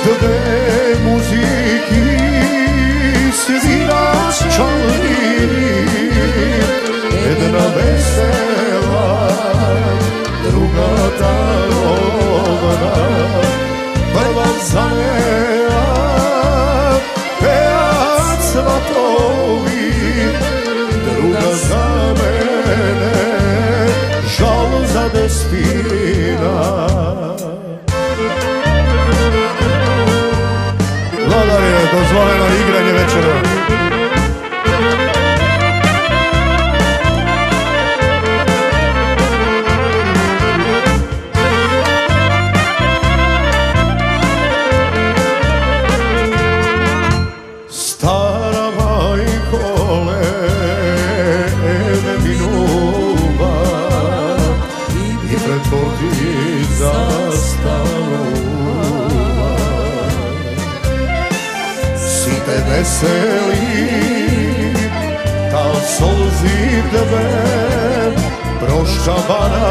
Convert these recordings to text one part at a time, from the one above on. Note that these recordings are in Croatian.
Dve muziki svirač čalni, jedna vesela, druga tarovna. Prva zanela, pejac svatovi, druga za mene, žal za Despina. Vladare, dozvoljeno igranje večera. Stara majko lene minuva i pretvori zastavu. Te veseli, tal solzi tebe, proščavana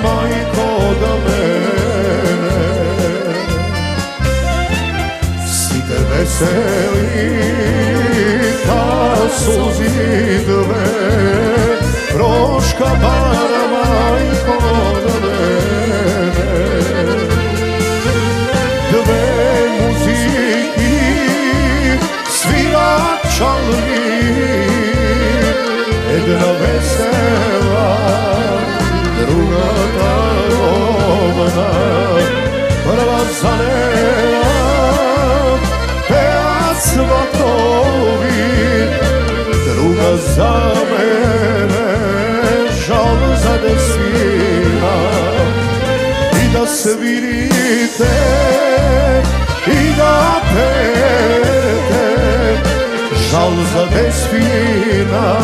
majko da mene. Si te veseli, tal solzi tebe, proščavana majko da mene. Dve muziki sviračalni, jedna vesela, druga tarovna. Prva zanela, pejac svatovi, druga za mene, žal za Despina. I da svirite, i da pete, žal za Despina.